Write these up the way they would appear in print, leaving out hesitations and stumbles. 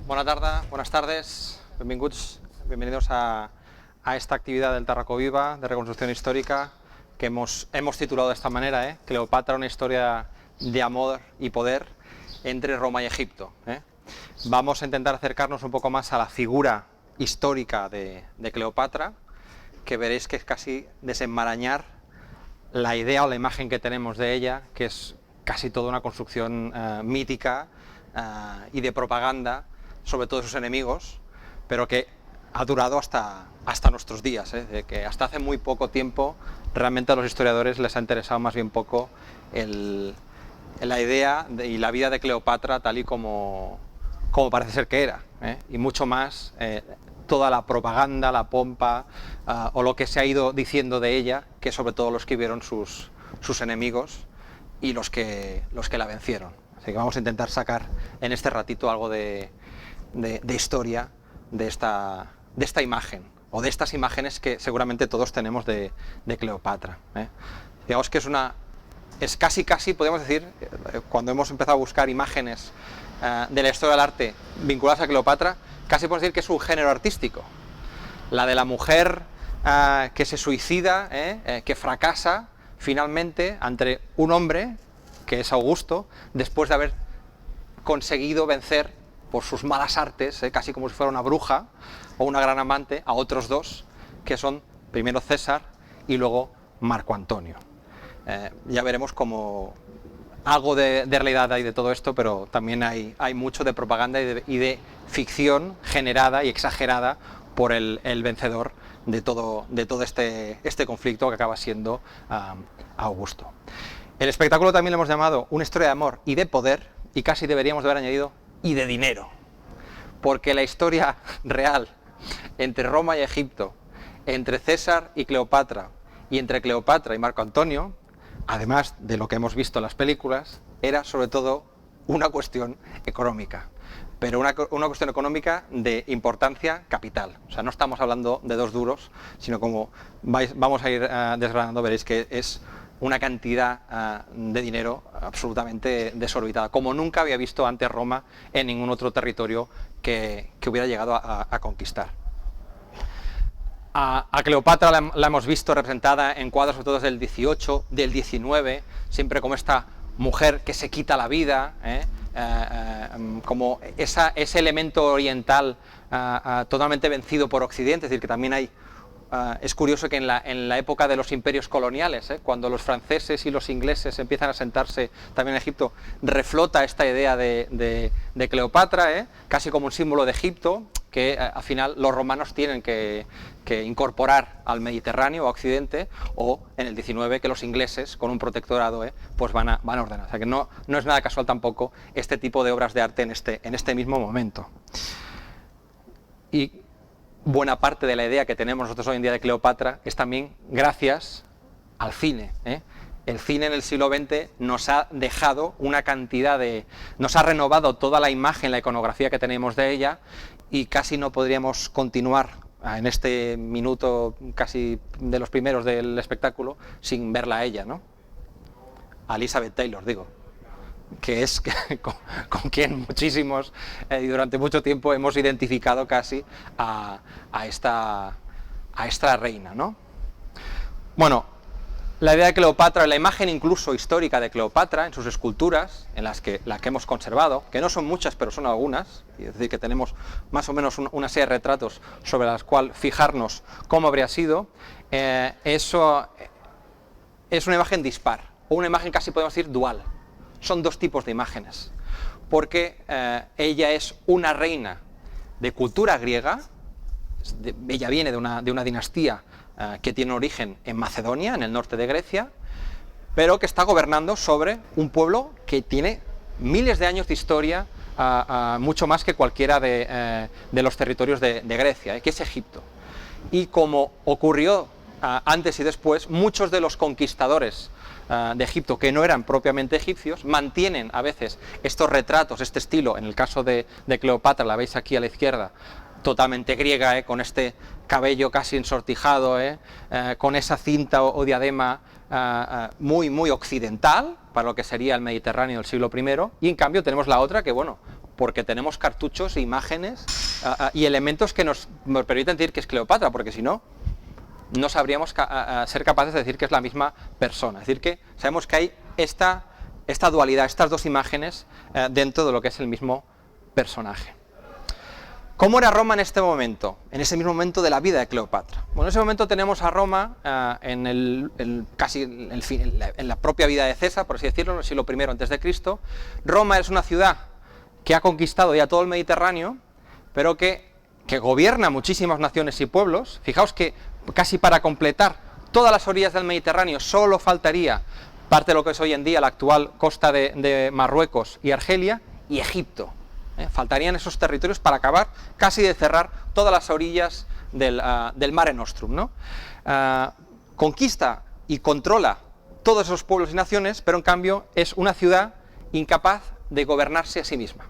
buenas tardes, bienvenidos a esta actividad del Tarraco-Viva de reconstrucción histórica que hemos titulado de esta manera, Cleopatra, una historia de amor y poder entre Roma y Egipto. Vamos a intentar acercarnos un poco más a la figura histórica de Cleopatra, que veréis que es casi desenmarañar la idea o la imagen que tenemos de ella, que es casi toda una construcción mítica y de propaganda sobre todos sus enemigos, pero que ha durado hasta nuestros días, de que hasta hace muy poco tiempo realmente a los historiadores les ha interesado más bien poco la idea y la vida de Cleopatra tal y como parece ser que era, y mucho más toda la propaganda, la pompa o lo que se ha ido diciendo de ella, que sobre todo lo escribieron sus enemigos y los que la vencieron. Así que vamos a intentar sacar en este ratito algo de historia de esta imagen, o de estas imágenes que seguramente todos tenemos de Cleopatra. Digamos que es casi, podemos decir, cuando hemos empezado a buscar imágenes de la historia del arte vinculadas a Cleopatra, casi podemos decir que es un género artístico. La de la mujer que se suicida, que fracasa finalmente ante un hombre, que es Augusto, después de haber conseguido vencer por sus malas artes, casi como si fuera una bruja o una gran amante, a otros dos, que son primero César y luego Marco Antonio. Ya veremos cómo algo de realidad hay de todo esto, pero también hay mucho de propaganda y de ficción generada y exagerada por el vencedor de todo este conflicto que acaba siendo Augusto. El espectáculo también le hemos llamado una historia de amor y de poder, y casi deberíamos de haber añadido y de dinero, porque la historia real entre Roma y Egipto, entre César y Cleopatra, y entre Cleopatra y Marco Antonio, además de lo que hemos visto en las películas, era sobre todo una cuestión económica, pero una cuestión económica de importancia capital. O sea, no estamos hablando de dos duros, sino como vamos a ir desgranando, veréis que es una cantidad de dinero absolutamente desorbitada, como nunca había visto antes Roma en ningún otro territorio que hubiera llegado a conquistar. A Cleopatra la hemos visto representada en cuadros sobre todo del 18, del 19, siempre como esta mujer que se quita la vida, como ese elemento oriental totalmente vencido por Occidente. Es decir, que también hay... es curioso que en la época de los imperios coloniales, cuando los franceses y los ingleses empiezan a sentarse también en Egipto, reflota esta idea de Cleopatra, casi como un símbolo de Egipto, que al final los romanos tienen que incorporar al Mediterráneo, a Occidente, o en el 19 que los ingleses, con un protectorado, pues van a ordenar. O sea que no es nada casual tampoco este tipo de obras de arte en este mismo momento. Y buena parte de la idea que tenemos nosotros hoy en día de Cleopatra es también gracias al cine. El cine en el siglo XX nos ha dejado una cantidad nos ha renovado toda la imagen, la iconografía que tenemos de ella, y casi no podríamos continuar en este minuto casi de los primeros del espectáculo sin verla a ella, ¿no? A Elizabeth Taylor, digo, que es con quien muchísimos y durante mucho tiempo hemos identificado casi a esta reina, ¿no? Bueno, la idea de Cleopatra, la imagen incluso histórica de Cleopatra en sus esculturas, en las que hemos conservado, que no son muchas pero son algunas, es decir, que tenemos más o menos una serie de retratos sobre las cuales fijarnos cómo habría sido, eso es una imagen dispar, o una imagen casi podemos decir dual. Son dos tipos de imágenes, porque ella es una reina de cultura griega, ella viene de una dinastía que tiene origen en Macedonia, en el norte de Grecia, pero que está gobernando sobre un pueblo que tiene miles de años de historia, mucho más que cualquiera de los territorios de Grecia, que es Egipto. Y como ocurrió antes y después, muchos de los conquistadores de Egipto, que no eran propiamente egipcios, mantienen a veces estos retratos, este estilo. En el caso de Cleopatra, la veis aquí a la izquierda, totalmente griega, con este cabello casi ensortijado, con esa cinta o diadema muy occidental para lo que sería el Mediterráneo del siglo I, y en cambio tenemos la otra que, bueno, porque tenemos cartuchos, imágenes y elementos que nos permiten decir que es Cleopatra, porque si no, no sabríamos ser capaces de decir que es la misma persona. Es decir, que sabemos que hay esta dualidad, estas dos imágenes dentro de lo que es el mismo personaje. ¿Cómo era Roma en este momento? En ese mismo momento de la vida de Cleopatra. Bueno, en ese momento tenemos a Roma casi en la propia vida de César, por así decirlo, en el siglo I a.C. Roma es una ciudad que ha conquistado ya todo el Mediterráneo, pero que gobierna muchísimas naciones y pueblos. Fijaos que casi para completar todas las orillas del Mediterráneo solo faltaría parte de lo que es hoy en día la actual costa de Marruecos y Argelia y Egipto. Faltarían esos territorios para acabar casi de cerrar todas las orillas del Mare Nostrum, ¿no? Conquista y controla todos esos pueblos y naciones, pero en cambio es una ciudad incapaz de gobernarse a sí misma.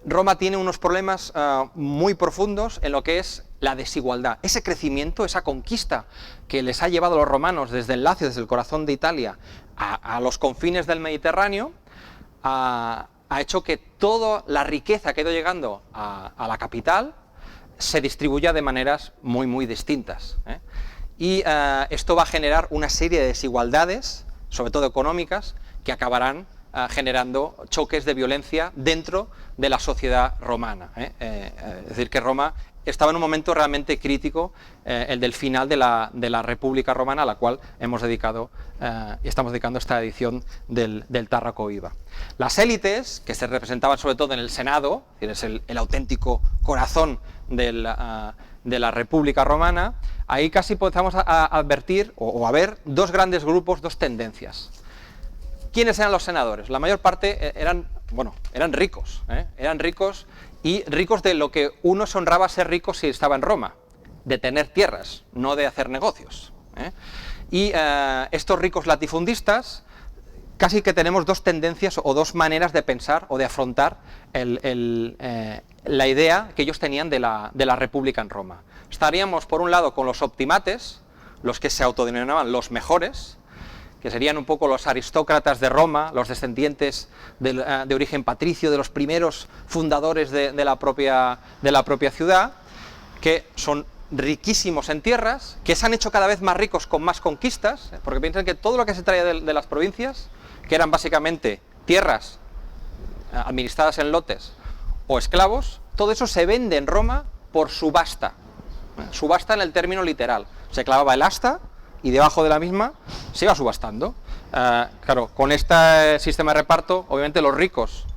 Roma tiene unos problemas muy profundos en lo que es la desigualdad. Ese crecimiento, esa conquista que les ha llevado a los romanos desde el Lacio, desde el corazón de Italia, a los confines del Mediterráneo, ha hecho que toda la riqueza que ha ido llegando a la capital se distribuya de maneras muy, muy distintas. Y esto va a generar una serie de desigualdades, sobre todo económicas, que acabarán generando choques de violencia dentro de la sociedad romana. Es decir, que Roma estaba en un momento realmente crítico, el del final de la República Romana, a la cual hemos dedicado y estamos dedicando esta edición del Tárraco Viva. Las élites, que se representaban sobre todo en el Senado, es el auténtico corazón de la República Romana, ahí casi podemos advertir o a ver dos grandes grupos, dos tendencias. ¿Quiénes eran los senadores? La mayor parte eran ricos, eran ricos y ricos de lo que uno se honraba ser rico si estaba en Roma, de tener tierras, no de hacer negocios. Y estos ricos latifundistas, casi que tenemos dos tendencias o dos maneras de pensar o de afrontar la idea que ellos tenían de la República en Roma. Estaríamos por un lado con los optimates, los que se autodenominaban los mejores, que serían un poco los aristócratas de Roma, los descendientes de origen patricio, de los primeros fundadores de la propia ciudad, que son riquísimos en tierras, que se han hecho cada vez más ricos con más conquistas, porque piensan que todo lo que se traía de las provincias, que eran básicamente tierras administradas en lotes o esclavos, todo eso se vende en Roma por subasta. Subasta en el término literal. Se clavaba el asta y debajo de la misma se iba subastando. Claro, con este sistema de reparto, obviamente los ricos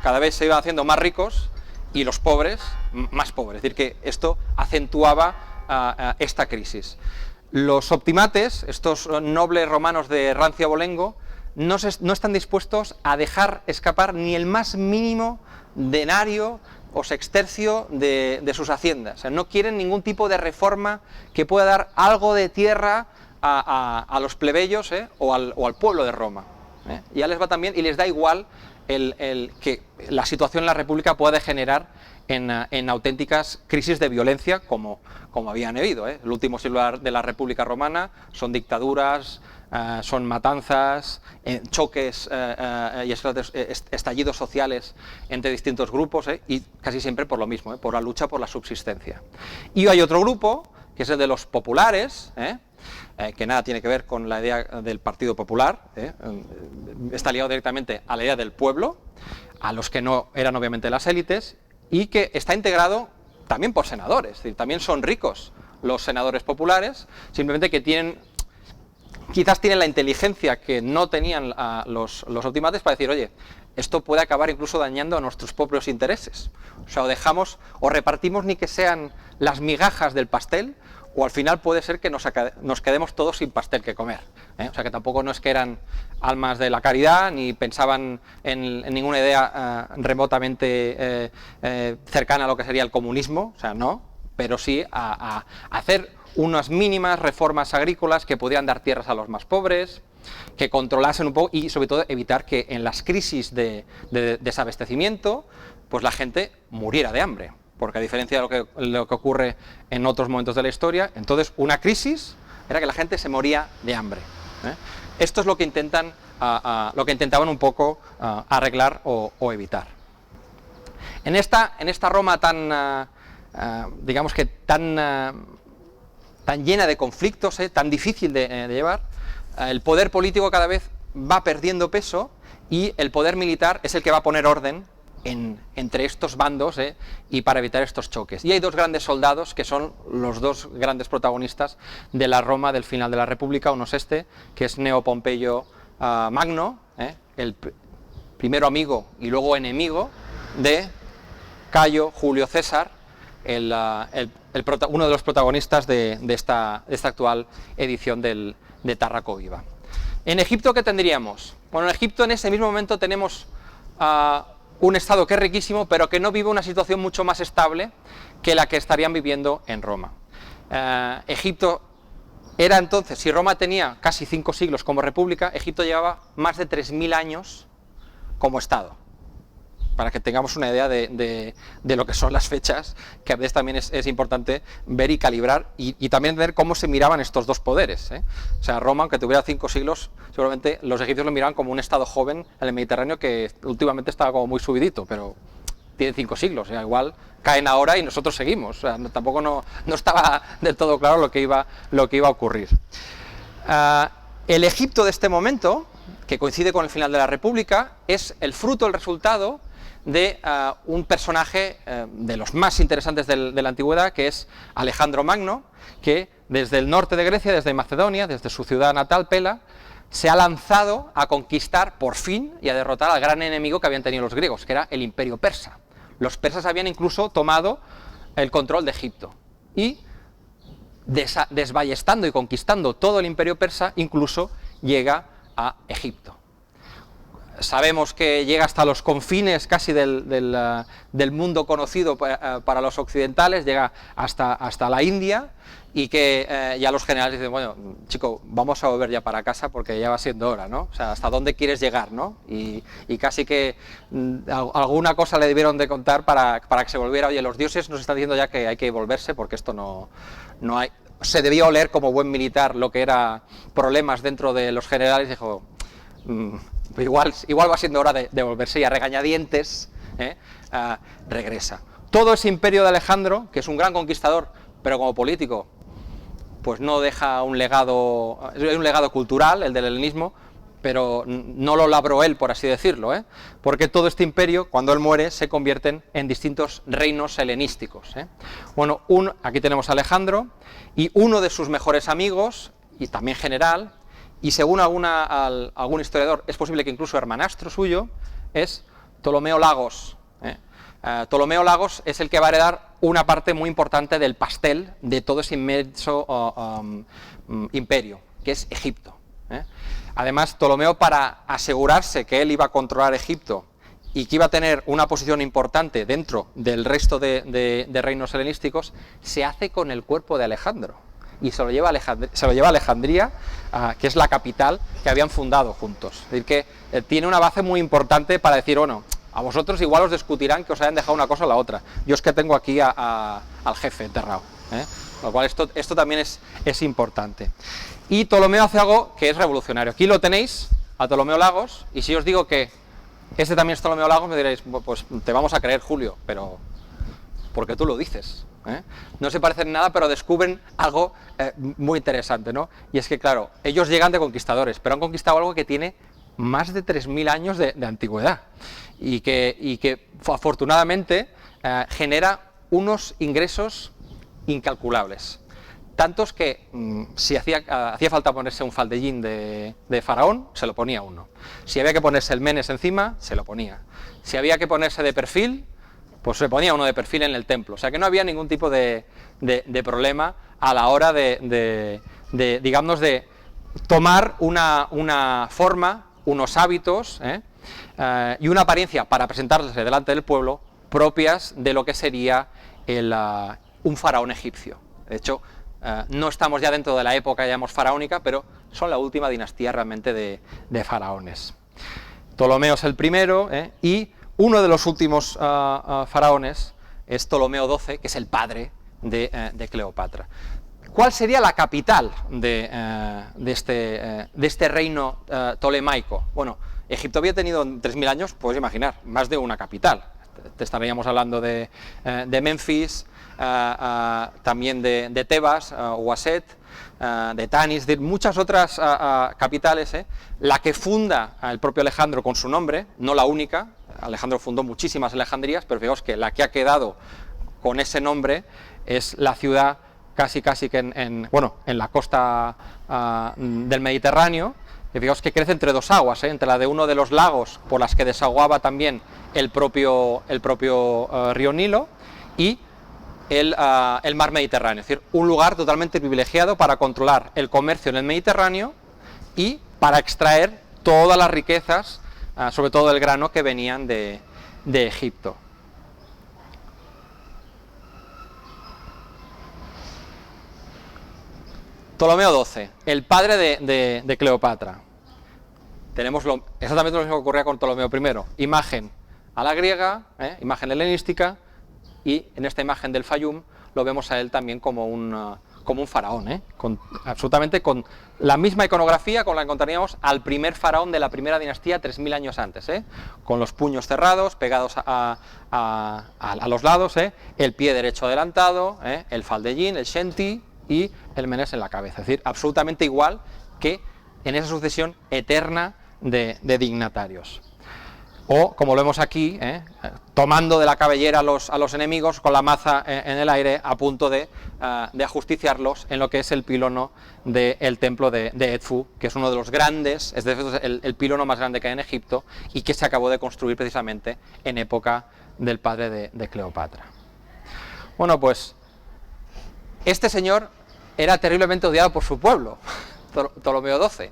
cada vez se iban haciendo más ricos y los pobres más pobres. Es decir, que esto acentuaba esta crisis. Los optimates, estos nobles romanos de rancio abolengo, no están dispuestos a dejar escapar ni el más mínimo denario o sextercio de sus haciendas. O sea, no quieren ningún tipo de reforma que pueda dar algo de tierra a los plebeyos o al pueblo de Roma. Ya les va también y les da igual que la situación en la República pueda degenerar en auténticas crisis de violencia como habían habido. El último siglo de la República Romana son dictaduras, son matanzas, choques y estallidos sociales entre distintos grupos, y casi siempre por lo mismo, por la lucha por la subsistencia. Y hay otro grupo, que es el de los populares, que nada tiene que ver con la idea del Partido Popular, está ligado directamente a la idea del pueblo, a los que no eran obviamente las élites, y que está integrado también por senadores, es decir, también son ricos los senadores populares, simplemente que quizás tienen la inteligencia que no tenían los optimates para decir, oye, esto puede acabar incluso dañando a nuestros propios intereses. O sea, o repartimos ni que sean las migajas del pastel, o al final puede ser que nos quedemos todos sin pastel que comer. O sea, que tampoco no es que eran almas de la caridad, ni pensaban en ninguna idea remotamente cercana a lo que sería el comunismo, o sea, no, pero sí a hacer unas mínimas reformas agrícolas que pudieran dar tierras a los más pobres, que controlasen un poco y sobre todo evitar que en las crisis de desabastecimiento pues la gente muriera de hambre, porque a diferencia de lo que ocurre en otros momentos de la historia, entonces una crisis era que la gente se moría de hambre. Esto es lo que intentaban un poco arreglar o evitar. En esta Roma tan, digamos que tan llena de conflictos, tan difícil de llevar, el poder político cada vez va perdiendo peso y el poder militar es el que va a poner orden entre estos bandos y para evitar estos choques. Y hay dos grandes soldados que son los dos grandes protagonistas de la Roma del final de la República. Uno es que es Cneo Pompeyo Magno, el primero amigo y luego enemigo de Cayo Julio César, uno de los protagonistas de esta actual edición de Tarraco Viva. En Egipto, ¿qué tendríamos? Bueno, en Egipto en ese mismo momento tenemos un estado que es riquísimo, pero que no vive una situación mucho más estable que la que estarían viviendo en Roma. Egipto era entonces, si Roma tenía casi 5 siglos como república, Egipto llevaba más de 3.000 años como estado. Para que tengamos una idea de lo que son las fechas, que a veces también es importante ver y calibrar y también ver cómo se miraban estos dos poderes. O sea, Roma, aunque tuviera 5 siglos, seguramente los egipcios lo miraban como un estado joven en el Mediterráneo que últimamente estaba como muy subidito, pero tiene 5 siglos, igual caen ahora y nosotros seguimos. O sea, tampoco no estaba del todo claro lo que iba a ocurrir. El Egipto de este momento, que coincide con el final de la República, es el fruto, el resultado de un personaje de los más interesantes de la antigüedad, que es Alejandro Magno, que desde el norte de Grecia, desde Macedonia, desde su ciudad natal, Pela, se ha lanzado a conquistar por fin y a derrotar al gran enemigo que habían tenido los griegos, que era el imperio persa. Los persas habían incluso tomado el control de Egipto y desballestando y conquistando todo el imperio persa, incluso llega a Egipto. Sabemos que llega hasta los confines casi del mundo conocido para los occidentales, llega hasta la India, y que ya los generales dicen, bueno, chico, vamos a volver ya para casa porque ya va siendo hora, ¿no? O sea, ¿hasta dónde quieres llegar, no? Y casi que alguna cosa le debieron de contar para que se volviera. Oye, los dioses nos están diciendo ya que hay que volverse porque esto no hay... Se debía oler como buen militar lo que era problemas dentro de los generales, dijo... Igual va siendo hora de volverse, y a regañadientes regresa. Todo ese imperio de Alejandro, que es un gran conquistador, pero como político, pues no deja un legado cultural, el del helenismo, pero no lo labró él, por así decirlo, porque todo este imperio, cuando él muere, se convierten en distintos reinos helenísticos. Bueno, aquí tenemos a Alejandro, y uno de sus mejores amigos, y también general, y según algún historiador, es posible que incluso hermanastro suyo, es Ptolomeo Lagos. Ptolomeo Lagos es el que va a heredar una parte muy importante del pastel de todo ese inmenso imperio, que es Egipto. Además, Ptolomeo, para asegurarse que él iba a controlar Egipto y que iba a tener una posición importante dentro del resto de reinos helenísticos, se hace con el cuerpo de Alejandro. Y se lo lleva a Alejandría, que es la capital que habían fundado juntos. Es decir, que tiene una base muy importante para decir, bueno, a vosotros igual os discutirán que os hayan dejado una cosa o la otra. Yo es que tengo aquí al jefe enterrado. Lo cual esto también es importante. Y Ptolomeo hace algo que es revolucionario. Aquí lo tenéis, a Ptolomeo Lagos, y si os digo que este también es Ptolomeo Lagos, me diréis, pues te vamos a creer, Julio, pero porque tú lo dices. No se parecen en nada, pero descubren algo muy interesante, ¿no? Y es que, claro, ellos llegan de conquistadores, pero han conquistado algo que tiene más de 3.000 años de antigüedad y que afortunadamente genera unos ingresos incalculables. Tantos que si hacía falta ponerse un faldellín de faraón, se lo ponía uno. Si había que ponerse el menes encima, se lo ponía. Si había que ponerse de perfil, pues se ponía uno de perfil en el templo. O sea que no había ningún tipo de problema a la hora digamos, de tomar una forma, unos hábitos y una apariencia para presentarse delante del pueblo propias de lo que sería un faraón egipcio. De hecho, no estamos ya dentro de la época, llamamos faraónica, pero son la última dinastía realmente de faraones. Ptolomeo es el primero, y uno de los últimos faraones es Ptolomeo XII, que es el padre de Cleopatra. ¿Cuál sería la capital de este reino tolemaico? Bueno, Egipto había tenido en 3.000 años, puedes imaginar, más de una capital. te estaríamos hablando de Memphis, también de Tebas, Waset, de Tanis, de muchas otras capitales, la que funda el propio Alejandro con su nombre, no la única. Alejandro fundó muchísimas Alejandrías, pero fijaos que la que ha quedado con ese nombre es la ciudad casi que en la costa del Mediterráneo, y fijaos que crece entre dos aguas, entre la de uno de los lagos por las que desaguaba también el propio río Nilo y el mar Mediterráneo, es decir, un lugar totalmente privilegiado para controlar el comercio en el Mediterráneo y para extraer todas las riquezas, sobre todo el grano, que venían de Egipto. Ptolomeo XII, el padre de Cleopatra. Tenemos exactamente lo mismo que ocurría con Ptolomeo I. Imagen a la griega, imagen helenística, y en esta imagen del Fayum lo vemos a él también como un faraón, absolutamente con la misma iconografía con la que encontraríamos al primer faraón de la primera dinastía 3000 años antes, con los puños cerrados, pegados a los lados, el pie derecho adelantado, el faldellín, el shenti y el menés en la cabeza, es decir, absolutamente igual que en esa sucesión eterna de dignatarios. O, como lo vemos aquí, tomando de la cabellera a los enemigos con la maza en el aire, a punto de ajusticiarlos en lo que es el pilono del templo de Edfu, que es uno de los grandes, es decir, el pilono más grande que hay en Egipto y que se acabó de construir precisamente en época del padre de Cleopatra. Bueno, pues este señor era terriblemente odiado por su pueblo, Ptolomeo XII,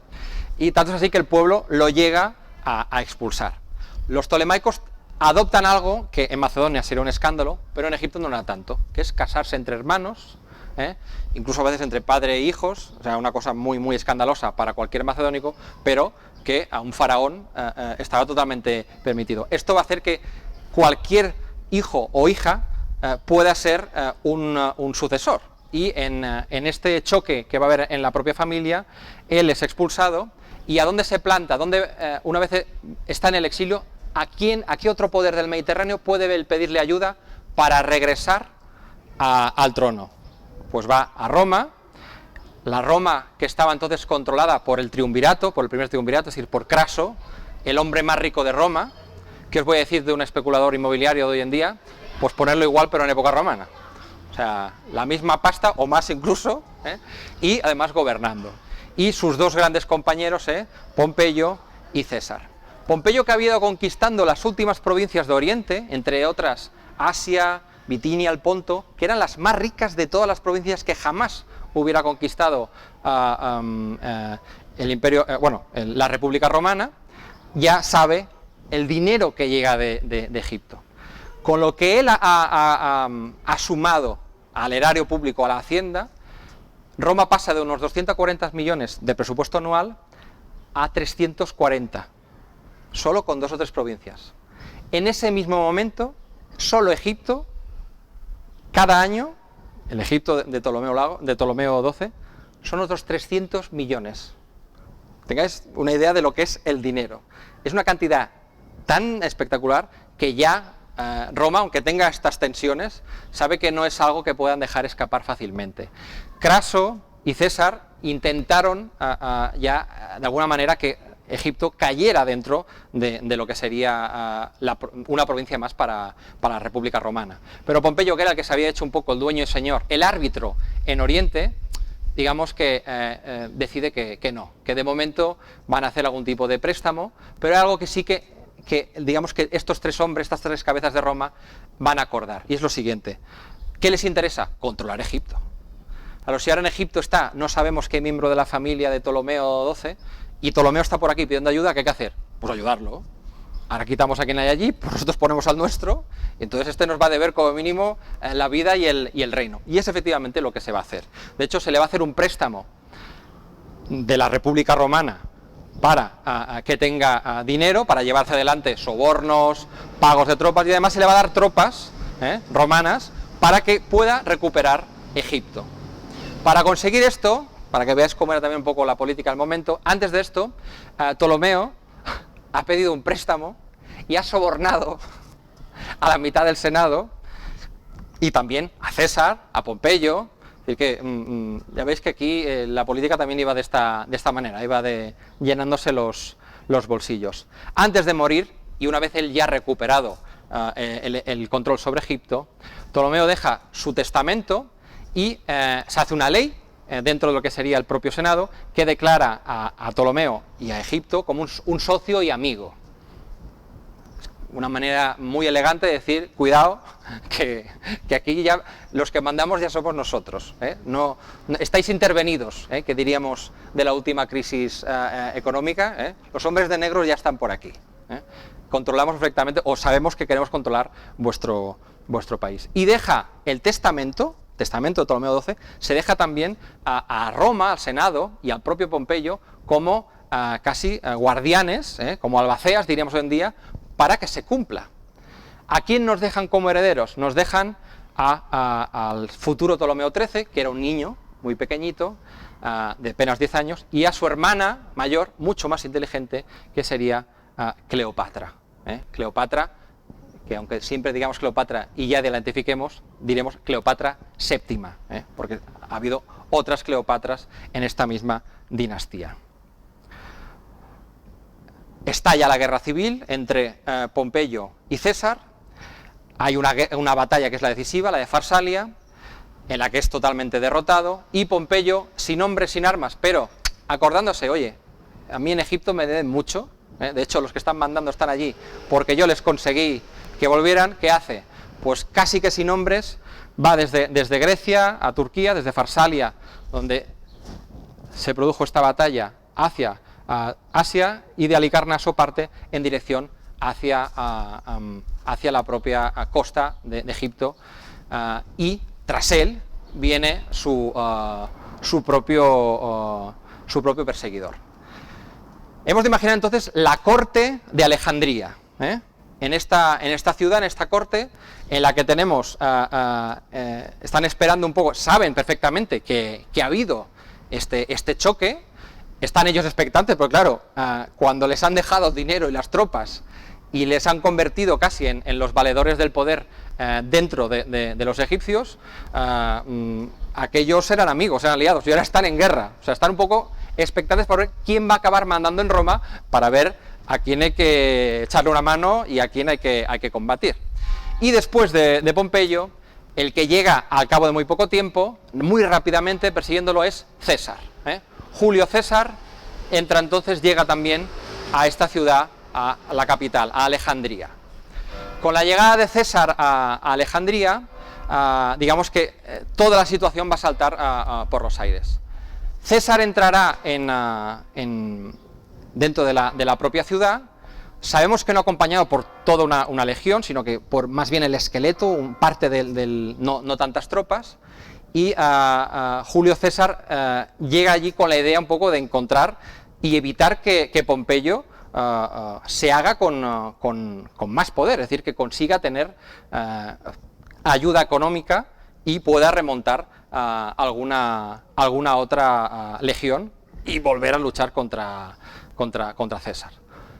y tanto es así que el pueblo lo llega a expulsar. Los tolemaicos adoptan algo que en Macedonia sería un escándalo, pero en Egipto no era tanto, que es casarse entre hermanos, incluso a veces entre padre e hijos, o sea, una cosa muy escandalosa para cualquier macedónico, pero que a un faraón estaba totalmente permitido. Esto va a hacer que cualquier hijo o hija pueda ser un sucesor, y en este choque que va a haber en la propia familia, él es expulsado. ¿Y a dónde se planta? Una vez está en el exilio, ¿a qué otro poder del Mediterráneo puede él pedirle ayuda para regresar al trono? Pues va a Roma, la Roma que estaba entonces controlada por el triunvirato, por el primer triunvirato, es decir, por Craso, el hombre más rico de Roma. ¿Qué os voy a decir de un especulador inmobiliario de hoy en día? Pues ponerlo igual, pero en época romana. O sea, la misma pasta, o más incluso, y además gobernando. Y sus dos grandes compañeros, Pompeyo y César. Pompeyo, que había ido conquistando las últimas provincias de Oriente, entre otras Asia, Bitinia, el Ponto, que eran las más ricas de todas las provincias que jamás hubiera conquistado el imperio, la República Romana, ya sabe el dinero que llega de Egipto. Con lo que él ha sumado al erario público, a la hacienda, Roma pasa de unos 240 millones de presupuesto anual a 340, solo con 2 o 3 provincias. En ese mismo momento, solo Egipto, cada año, el Egipto de Ptolomeo XII, son otros 300 millones. Tengáis una idea de lo que es el dinero. Es una cantidad tan espectacular que ya Roma, aunque tenga estas tensiones, sabe que no es algo que puedan dejar escapar fácilmente. Craso y César intentaron ya de alguna manera que Egipto cayera dentro de lo que sería una provincia más para la República Romana. Pero Pompeyo, que era el que se había hecho un poco el dueño y señor, el árbitro en Oriente, digamos que decide que no, que de momento van a hacer algún tipo de préstamo, pero algo que sí que digamos que estos 3 hombres, estas 3 cabezas de Roma van a acordar, y es lo siguiente: ¿qué les interesa? Controlar Egipto. Claro, si ahora en Egipto está, no sabemos qué miembro de la familia de Ptolomeo XII, y Ptolomeo está por aquí pidiendo ayuda, ¿qué hay que hacer? Pues ayudarlo. Ahora quitamos a quien hay allí, pues nosotros ponemos al nuestro, y entonces este nos va a deber como mínimo la vida y el reino. Y es efectivamente lo que se va a hacer. De hecho, se le va a hacer un préstamo de la República Romana para que tenga dinero, para llevarse adelante sobornos, pagos de tropas, y además se le va a dar tropas romanas para que pueda recuperar Egipto. Para conseguir esto, para que veáis cómo era también un poco la política al momento, antes de esto, Ptolomeo ha pedido un préstamo y ha sobornado a la mitad del Senado, y también a César, a Pompeyo. Es decir que ya veis que aquí la política también iba de esta manera, iba llenándose los bolsillos. Antes de morir, y una vez él ya recuperado el control sobre Egipto, Ptolomeo deja su testamento y se hace una ley dentro de lo que sería el propio Senado, que declara a Ptolomeo y a Egipto como un socio y amigo. Una manera muy elegante de decir, cuidado, que aquí ya los que mandamos ya somos nosotros, ¿eh? No, estáis intervenidos, que diríamos de la última crisis económica, ¿eh? Los hombres de negro ya están por aquí, ¿eh? Controlamos perfectamente, o sabemos que queremos controlar vuestro país. Y deja el testamento de Ptolomeo XII, se deja también a Roma, al Senado y al propio Pompeyo como casi guardianes, como albaceas, diríamos hoy en día, para que se cumpla. ¿A quién nos dejan como herederos? Nos dejan al futuro Ptolomeo XIII, que era un niño muy pequeñito, de apenas 10 años, y a su hermana mayor, mucho más inteligente, que sería Cleopatra. Cleopatra, que aunque siempre digamos Cleopatra y ya la identifiquemos, diremos Cleopatra VII, porque ha habido otras Cleopatras en esta misma dinastía. Estalla la guerra civil entre Pompeyo y César. Hay una batalla que es la decisiva, la de Farsalia, en la que es totalmente derrotado, y Pompeyo, sin hombres, sin armas, pero acordándose, oye, a mí en Egipto me deben mucho, de hecho los que están mandando están allí porque yo les conseguí que volvieran. ¿Qué hace? Pues casi que sin hombres, va desde Grecia a Turquía, desde Farsalia, donde se produjo esta batalla, hacia Asia, y de Halicarnaso parte en dirección hacia la propia costa de Egipto, y tras él viene su propio perseguidor. Hemos de imaginar entonces la corte de Alejandría, en esta ciudad, en esta corte, en la que tenemos, están esperando un poco, saben perfectamente que ha habido este choque. Están ellos expectantes, porque claro, cuando les han dejado dinero y las tropas y les han convertido casi en los valedores del poder dentro de los egipcios, aquellos eran amigos, eran aliados, y ahora están en guerra. O sea, están un poco expectantes por ver quién va a acabar mandando en Roma, para ver a quién hay que echarle una mano y a quién hay que combatir. Y después de Pompeyo, el que llega al cabo de muy poco tiempo, muy rápidamente persiguiéndolo, es César. Julio César llega también a esta ciudad, a la capital, a Alejandría. Con la llegada de César a Alejandría, digamos que toda la situación va a saltar por los aires. César entrará dentro de la propia ciudad. Sabemos que no acompañado por toda una legión, sino que por más bien el esqueleto, parte no tantas tropas. Y Julio César llega allí con la idea un poco de encontrar y evitar que Pompeyo se haga con más poder, es decir, que consiga tener ayuda económica y pueda remontar alguna otra legión y volver a luchar contra César.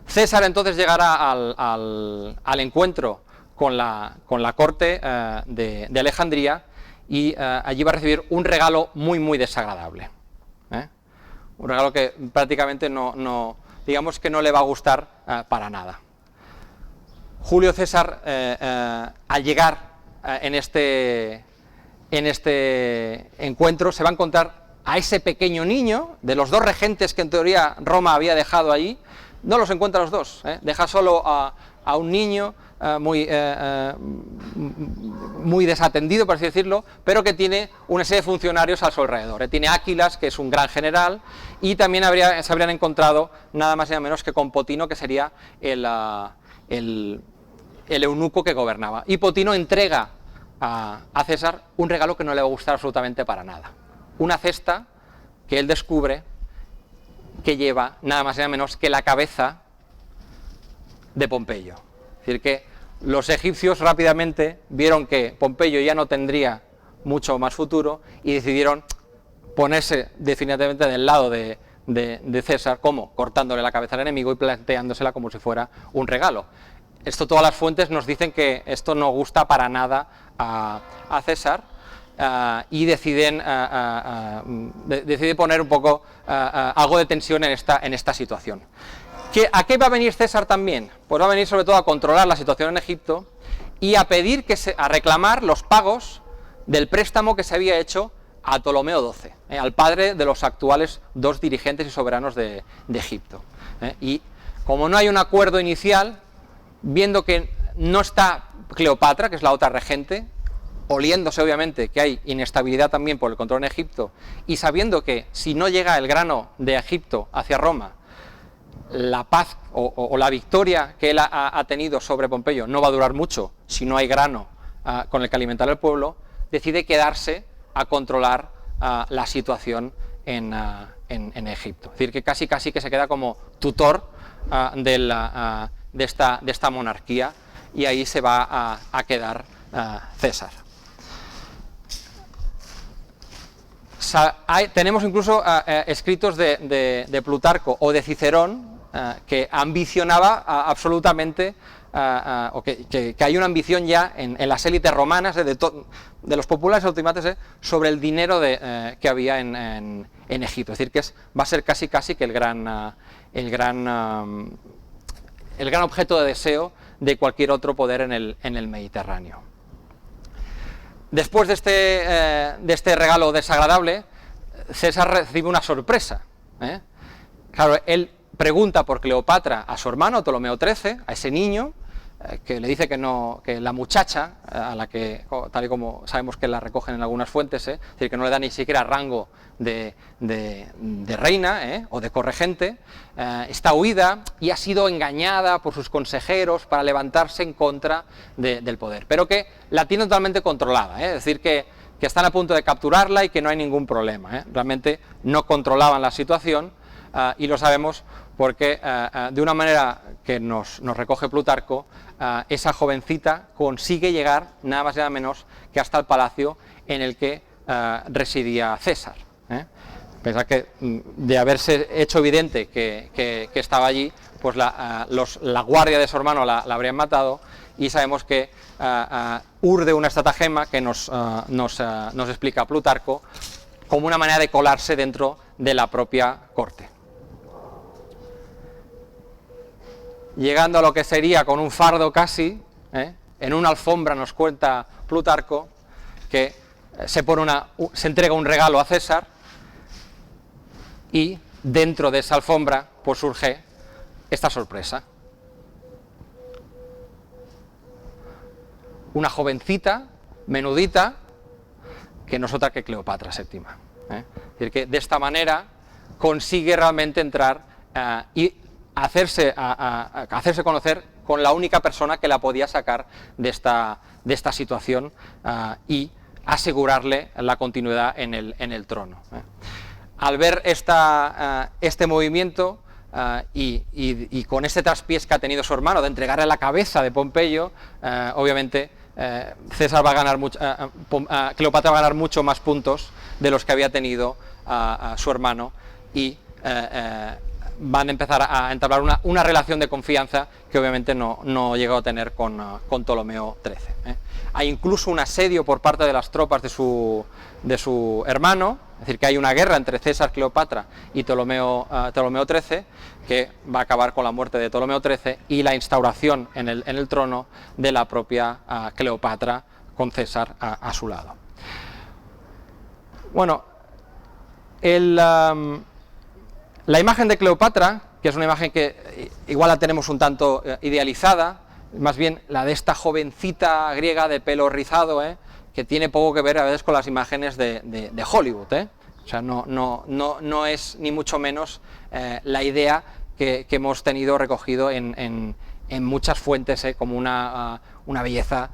César entonces llegará al encuentro con la corte de Alejandría, y allí va a recibir un regalo muy desagradable. Un regalo que prácticamente digamos que no le va a gustar para nada. Julio César, al llegar en este encuentro, se va a encontrar a ese pequeño niño, de los dos regentes que en teoría Roma había dejado allí. No los encuentra los dos, deja solo a un niño muy desatendido, por así decirlo, pero que tiene una serie de funcionarios a su alrededor. Tiene Áquilas, que es un gran general, y también se habrían encontrado nada más y nada menos que con Potino, que sería el eunuco que gobernaba. Y Potino entrega a César un regalo que no le va a gustar absolutamente para nada. Una cesta que él descubre que lleva nada más y nada menos que la cabeza de Pompeyo. Es decir, que los egipcios rápidamente vieron que Pompeyo ya no tendría mucho más futuro y decidieron ponerse definitivamente del lado de César. ¿Cómo? Cortándole la cabeza al enemigo y planteándosela como si fuera un regalo. esto todas las fuentes nos dicen que esto no gusta para nada a César, y decide poner un poco algo de tensión en esta situación. ¿A qué va a venir César también? Pues va a venir sobre todo a controlar la situación en Egipto y a pedir a reclamar los pagos del préstamo que se había hecho a Ptolomeo XII, al padre de los actuales dos dirigentes y soberanos de Egipto. Y como no hay un acuerdo inicial, viendo que no está Cleopatra, que es la otra regente, oliéndose obviamente que hay inestabilidad también por el control en Egipto, y sabiendo que si no llega el grano de Egipto hacia Roma, la paz o la victoria que él ha tenido sobre Pompeyo no va a durar mucho si no hay grano con el que alimentar al pueblo, decide quedarse a controlar la situación en Egipto. Es decir, que casi que se queda como tutor de esta monarquía, y ahí se va a quedar César. Tenemos incluso escritos de Plutarco o de Cicerón que ambicionaba absolutamente, o que hay una ambición ya en las élites romanas de los populares ultimates sobre el dinero que había en Egipto. Es decir, que va a ser casi que el gran objeto de deseo de cualquier otro poder en el Mediterráneo. Después de este regalo desagradable, César recibe una sorpresa. Claro, él pregunta por Cleopatra a su hermano Ptolomeo XIII, a ese niño, que le dice que la muchacha, a la que, tal y como sabemos que la recogen en algunas fuentes, es decir, que no le da ni siquiera rango de reina o de corregente, está huida y ha sido engañada por sus consejeros para levantarse en contra del poder, pero que la tiene totalmente controlada, es decir, que están a punto de capturarla y que no hay ningún problema, realmente no controlaban la situación, y lo sabemos porque de una manera que nos recoge Plutarco, esa jovencita consigue llegar nada más y nada menos que hasta el palacio en el que residía César. Pensad que de haberse hecho evidente que estaba allí, pues la guardia de su hermano la habrían matado, y sabemos que urde una estratagema que nos explica Plutarco como una manera de colarse dentro de la propia corte. Llegando a lo que sería con un fardo casi, en una alfombra nos cuenta Plutarco que se entrega un regalo a César, y dentro de esa alfombra pues surge esta sorpresa. Una jovencita, menudita, que no es otra que Cleopatra VII. Es decir, que de esta manera consigue realmente entrar y hacerse conocer con la única persona que la podía sacar de esta situación y asegurarle la continuidad en el trono. Al ver este movimiento y con este traspiés que ha tenido su hermano de entregarle la cabeza de Pompeyo, obviamente César va a ganar Cleopatra va a ganar mucho más puntos de los que había tenido su hermano, y van a empezar a entablar una relación de confianza que obviamente no llegó a tener con Ptolomeo XIII. Hay incluso un asedio por parte de las tropas de su hermano, es decir, que hay una guerra entre César, Cleopatra y Ptolomeo XIII, que va a acabar con la muerte de Ptolomeo XIII y la instauración en el trono de la propia Cleopatra, con César a su lado. Bueno, la imagen de Cleopatra, que es una imagen que igual la tenemos un tanto idealizada, más bien la de esta jovencita griega de pelo rizado, que tiene poco que ver a veces con las imágenes de Hollywood. O sea, no es ni mucho menos la idea que hemos tenido recogido en muchas fuentes, como una belleza,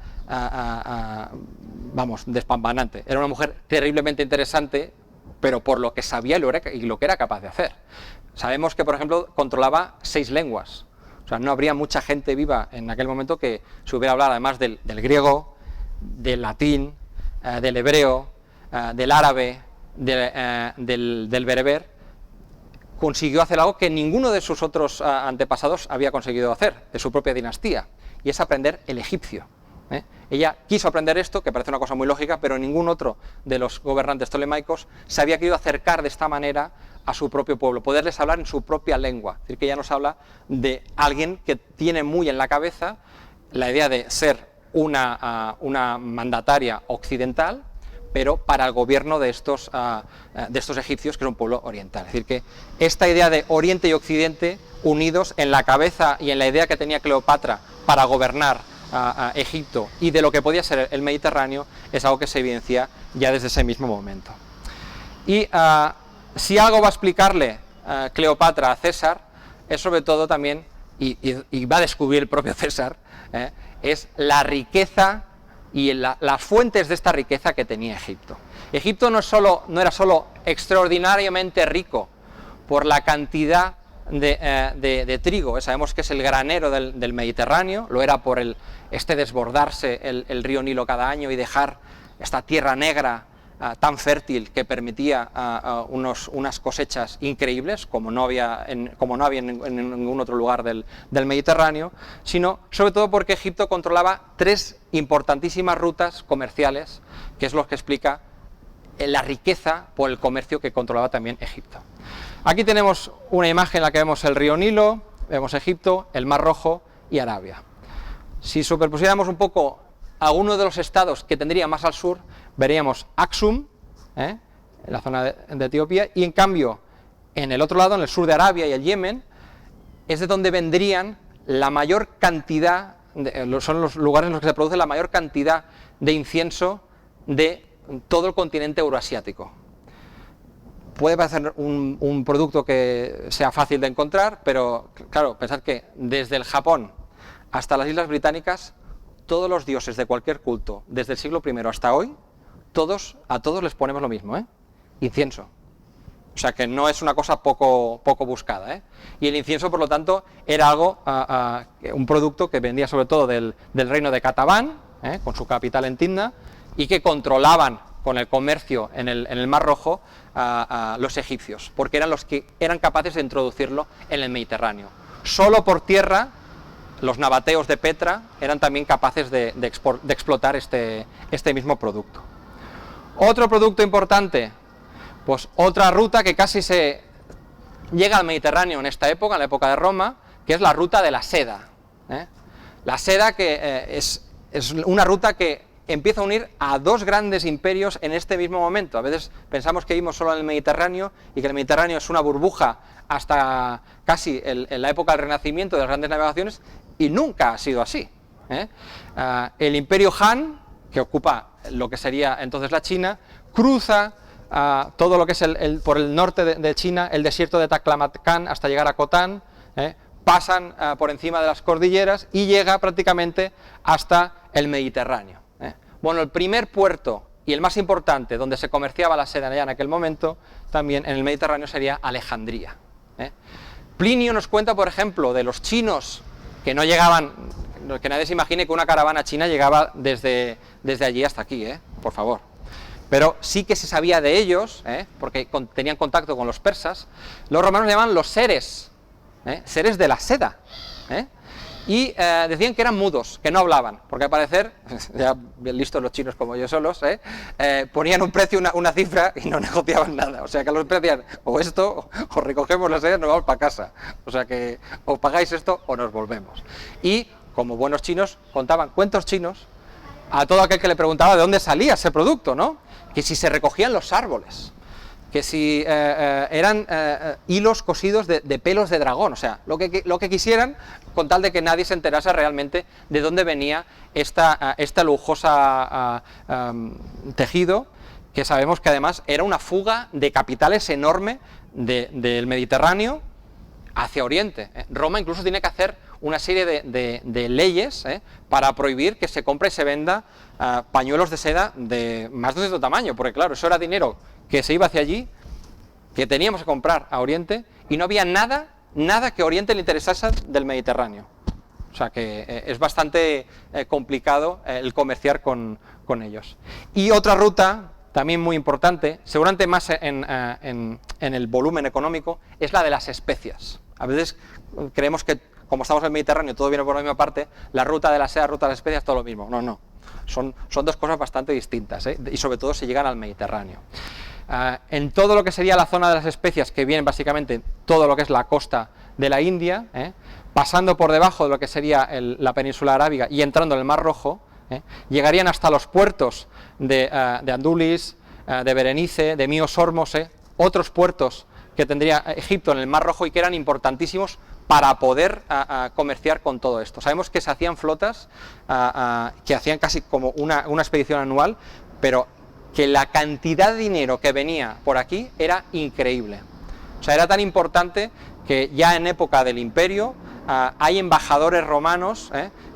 despampanante. Era una mujer terriblemente interesante, pero por lo que sabía y lo que era capaz de hacer. Sabemos que, por ejemplo, controlaba 6 lenguas. O sea, no habría mucha gente viva en aquel momento que se hubiera hablado además del griego, del latín, del hebreo, del árabe, del bereber. Consiguió hacer algo que ninguno de sus otros antepasados había conseguido hacer, de su propia dinastía, y es aprender el egipcio. Ella quiso aprender esto, que parece una cosa muy lógica, pero ningún otro de los gobernantes ptolemaicos se había querido acercar de esta manera a su propio pueblo, poderles hablar en su propia lengua. Es decir, que ella nos habla de alguien que tiene muy en la cabeza la idea de ser una mandataria occidental, pero para el gobierno de estos egipcios, que es un pueblo oriental. Es decir, que esta idea de Oriente y Occidente unidos en la cabeza y en la idea que tenía Cleopatra para gobernar a Egipto y de lo que podía ser el Mediterráneo es algo que se evidencia ya desde ese mismo momento. Y si algo va a explicarle Cleopatra a César, es sobre todo también, y va a descubrir el propio César, es la riqueza y las fuentes de esta riqueza que tenía Egipto. Egipto no era solo extraordinariamente rico por la cantidad de trigo, sabemos que es el granero del Mediterráneo, lo era por este desbordarse el río Nilo cada año y dejar esta tierra negra tan fértil que permitía unas cosechas increíbles, como no había en ningún otro lugar del Mediterráneo, sino sobre todo porque Egipto controlaba 3 importantísimas rutas comerciales, que es lo que explica la riqueza por el comercio que controlaba también Egipto. Aquí tenemos una imagen en la que vemos el río Nilo, vemos Egipto, el Mar Rojo y Arabia. Si superpusiéramos un poco algunos de los estados que tendría más al sur, veríamos Aksum, en la zona de Etiopía, y en cambio, en el otro lado, en el sur de Arabia y el Yemen, es de donde vendrían la mayor cantidad, son los lugares en los que se produce la mayor cantidad de incienso de todo el continente euroasiático. Puede parecer un producto que sea fácil de encontrar, pero claro, pensad que desde el Japón hasta las Islas Británicas, todos los dioses de cualquier culto, desde el siglo I hasta hoy, a todos les ponemos lo mismo, incienso. O sea que no es una cosa poco buscada. Y el incienso, por lo tanto, era algo, un producto que vendía sobre todo del reino de Cataban, con su capital en Timna, y que controlaban con el comercio en el Mar Rojo los egipcios, porque eran los que eran capaces de introducirlo en el Mediterráneo. Solo por tierra, los nabateos de Petra eran también capaces de explotar este mismo producto. Otro producto importante, pues otra ruta que casi se llega al Mediterráneo en esta época, en la época de Roma, que es la ruta de la seda. La seda que es una ruta que empieza a unir a 2 grandes imperios en este mismo momento. A veces pensamos que vivimos solo en el Mediterráneo y que el Mediterráneo es una burbuja hasta casi en la época del Renacimiento, de las grandes navegaciones, y nunca ha sido así. El imperio Han, que ocupa lo que sería entonces la China, cruza todo lo que es por el norte de China, el desierto de Taklamakan hasta llegar a Khotan, pasan por encima de las cordilleras y llega prácticamente hasta el Mediterráneo. Bueno, el primer puerto y el más importante donde se comerciaba la seda ya en aquel momento, también en el Mediterráneo, sería Alejandría. Plinio nos cuenta, por ejemplo, de los chinos que no llegaban, que nadie se imagine que una caravana china llegaba desde allí hasta aquí, por favor. Pero sí que se sabía de ellos, porque tenían contacto con los persas. Los romanos le llamaban los seres, seres de la seda. Y decían que eran mudos, que no hablaban, porque al parecer, ya bien listos los chinos como yo solos, ponían un precio, una cifra y no negociaban nada. O sea que los decían, o esto, o recogemos la seda y nos vamos para casa. O sea que o pagáis esto o nos volvemos. Y como buenos chinos, contaban cuentos chinos a todo aquel que le preguntaba de dónde salía ese producto, ¿no? Que si se recogían los árboles, que si eran hilos cosidos de pelos de dragón, o sea, lo que quisieran, con tal de que nadie se enterase realmente de dónde venía esta lujosa tejido, que sabemos que además era una fuga de capitales enorme del Mediterráneo hacia Oriente. Roma incluso tiene que hacer una serie de leyes para prohibir que se compre y se venda pañuelos de seda de más de cierto tamaño, porque claro, eso era dinero que se iba hacia allí, que teníamos que comprar a Oriente, y no había nada que a Oriente le interesase del Mediterráneo. O sea que es bastante complicado el comerciar con ellos. Y otra ruta, también muy importante, seguramente más en el volumen económico, es la de las especias. A veces creemos que como estamos en el Mediterráneo, todo viene por la misma parte, la ruta de la seda, ruta de las especias, todo lo mismo. No, no. Son dos cosas bastante distintas, y sobre todo si llegan al Mediterráneo. En todo lo que sería la zona de las especias, que viene básicamente todo lo que es la costa de la India, pasando por debajo de lo que sería la península arábiga y entrando en el Mar Rojo, llegarían hasta los puertos de Andulis, de Berenice, de Míos Hormos, otros puertos que tendría Egipto en el Mar Rojo y que eran importantísimos para poder comerciar con todo esto. Sabemos que se hacían flotas que hacían casi como una expedición anual, pero que la cantidad de dinero que venía por aquí era increíble. O sea, era tan importante que ya en época del Imperio hay embajadores romanos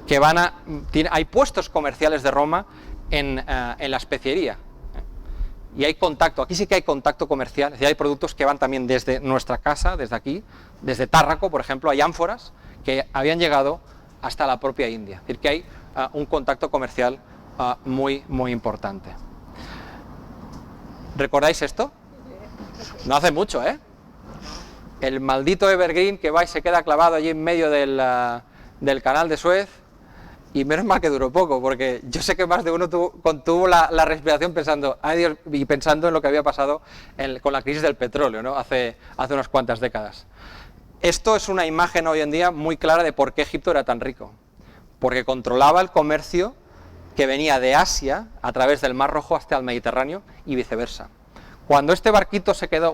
que hay puestos comerciales de Roma en la especiería. Y hay contacto, aquí sí que hay contacto comercial, es decir, hay productos que van también desde nuestra casa, desde aquí, desde Tárraco, por ejemplo, hay ánforas que habían llegado hasta la propia India, es decir, que hay un contacto comercial muy, muy importante. ¿Recordáis esto? No hace mucho, El maldito Evergreen que va y se queda clavado allí en medio del canal de Suez. Y menos mal que duró poco, porque yo sé que más de uno contuvo la respiración pensando, ay Dios, y pensando en lo que había pasado con la crisis del petróleo, ¿no? hace unas cuantas décadas. Esto es una imagen hoy en día muy clara de por qué Egipto era tan rico, porque controlaba el comercio que venía de Asia a través del Mar Rojo hasta el Mediterráneo y viceversa. Cuando este barquito se quedó,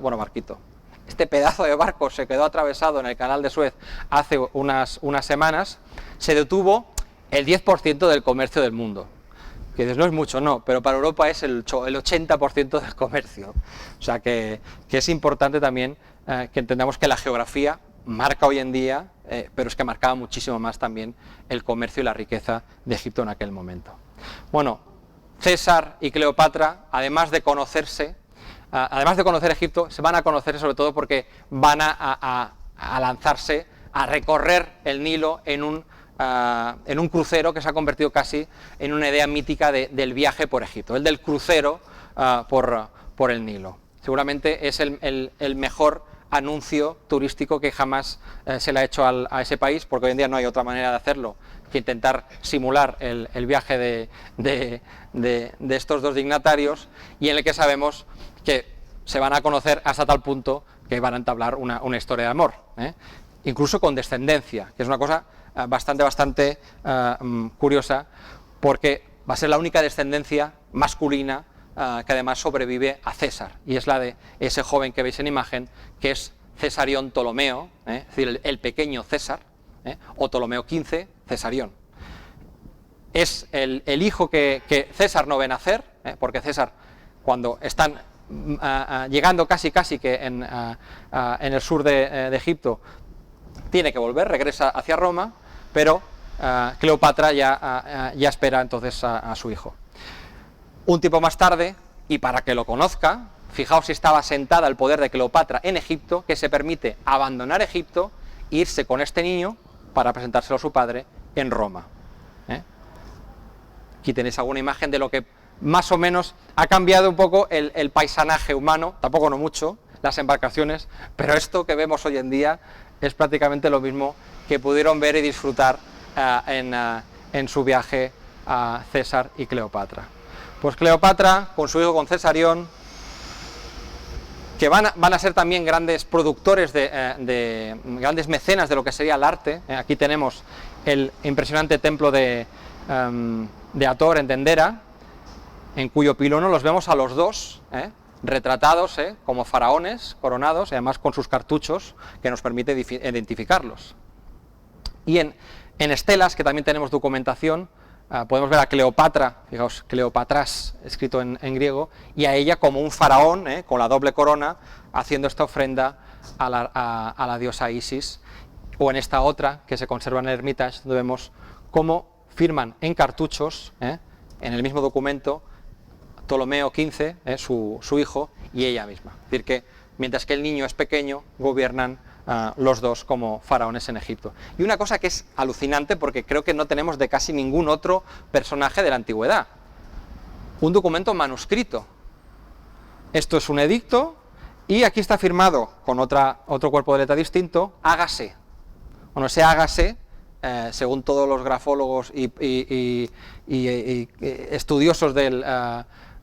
este pedazo de barco se quedó atravesado en el canal de Suez hace unas semanas, se detuvo el 10% del comercio del mundo. Que dices, no es mucho, no, pero para Europa es el 80% del comercio. O sea que es importante también que entendamos que la geografía marca hoy en día, pero es que marcaba muchísimo más también el comercio y la riqueza de Egipto en aquel momento. Bueno, César y Cleopatra, además de conocer Egipto, se van a conocer sobre todo porque van a lanzarse a recorrer el Nilo en un crucero que se ha convertido casi en una idea mítica del viaje por Egipto, el del crucero por el Nilo. Seguramente es el mejor anuncio turístico que jamás se le ha hecho a ese país, porque hoy en día no hay otra manera de hacerlo que intentar simular el viaje de estos dos dignatarios, y en el que sabemos que se van a conocer hasta tal punto que van a entablar una historia de amor, incluso con descendencia, que es una cosa bastante curiosa, porque va a ser la única descendencia masculina que además sobrevive a César, y es la de ese joven que veis en imagen, que es Cesarión Ptolomeo, es decir, el pequeño César, o Ptolomeo XV, Cesarión. Es el hijo que César no ve nacer, porque César, cuando están llegando casi que en el sur de Egipto, tiene que volver, regresa hacia Roma, pero Cleopatra ya espera entonces a su hijo. Un tiempo más tarde, y para que lo conozca, fijaos si estaba sentada el poder de Cleopatra en Egipto, que se permite abandonar Egipto e irse con este niño para presentárselo a su padre en Roma. Aquí tenéis alguna imagen de lo que más o menos ha cambiado un poco el paisanaje humano, tampoco no mucho, las embarcaciones, pero esto que vemos hoy en día es prácticamente lo mismo que pudieron ver y disfrutar en su viaje a César y Cleopatra. Pues Cleopatra, con su hijo, con Cesarión, que van a ser también grandes productores, grandes mecenas de lo que sería el arte. Aquí tenemos el impresionante templo de Hathor en Dendera, en cuyo pilono los vemos a los dos, retratados como faraones coronados, y además con sus cartuchos, que nos permite identificarlos. Y en estelas, que también tenemos documentación, podemos ver a Cleopatra, fijaos, Cleopatras, escrito en griego, y a ella como un faraón, con la doble corona, haciendo esta ofrenda a la diosa Isis, o en esta otra, que se conserva en el Hermitage, donde vemos cómo firman en cartuchos, en el mismo documento, Ptolomeo XV, su hijo, y ella misma. Es decir, que mientras que el niño es pequeño, gobiernan los dos como faraones en Egipto. Y una cosa que es alucinante, porque creo que no tenemos de casi ningún otro personaje de la antigüedad: un documento manuscrito. Esto es un edicto, y aquí está firmado con otro cuerpo de letra distinto, hágase. Bueno, ese hágase, según todos los grafólogos y estudiosos de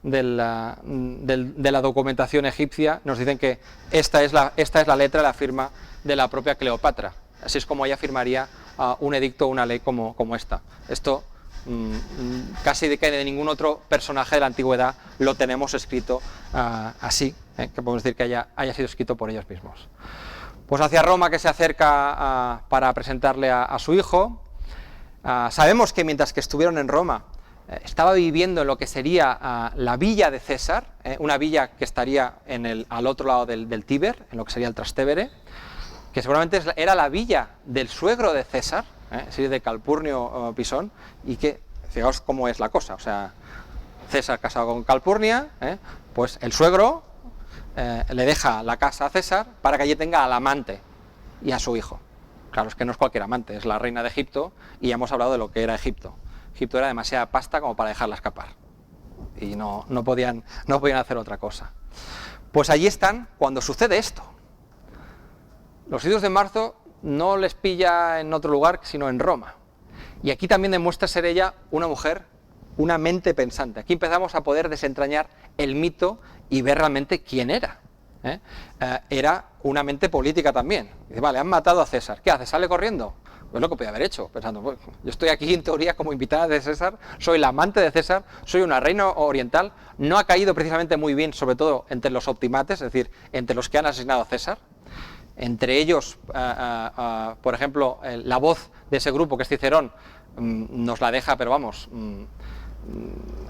la documentación egipcia, nos dicen que esta es la letra, la firma de la propia Cleopatra. Así es como ella firmaría un edicto o una ley como esta. Esto casi de ningún otro personaje de la antigüedad lo tenemos escrito así, que podemos decir que haya sido escrito por ellos mismos. Pues hacia Roma, que se acerca para presentarle a su hijo. Sabemos que mientras que estuvieron en Roma, estaba viviendo en lo que sería la villa de César, una villa que estaría al otro lado del Tíber, en lo que sería el Trastevere, que seguramente era la villa del suegro de César, es decir, de Calpurnio Pisón, y que, fijaos cómo es la cosa, o sea, César casado con Calpurnia, pues el suegro le deja la casa a César para que allí tenga al amante y a su hijo. Claro, es que no es cualquier amante, es la reina de Egipto, y ya hemos hablado de lo que era Egipto. Egipto era demasiada pasta como para dejarla escapar, y no podían hacer otra cosa. Pues allí están cuando sucede esto. Los idus de marzo no les pilla en otro lugar sino en Roma, y aquí también demuestra ser ella una mujer, una mente pensante. Aquí empezamos a poder desentrañar el mito y ver realmente quién era. Era una mente política también. Dice, vale, han matado a César, ¿qué hace? ¿Sale corriendo? Pues lo que podía haber hecho, pensando, pues, yo estoy aquí en teoría como invitada de César, soy la amante de César, soy una reina oriental, no ha caído precisamente muy bien, sobre todo entre los optimates, es decir, entre los que han asesinado a César. Entre ellos, por ejemplo, la voz de ese grupo, que es Cicerón, nos la deja, pero vamos,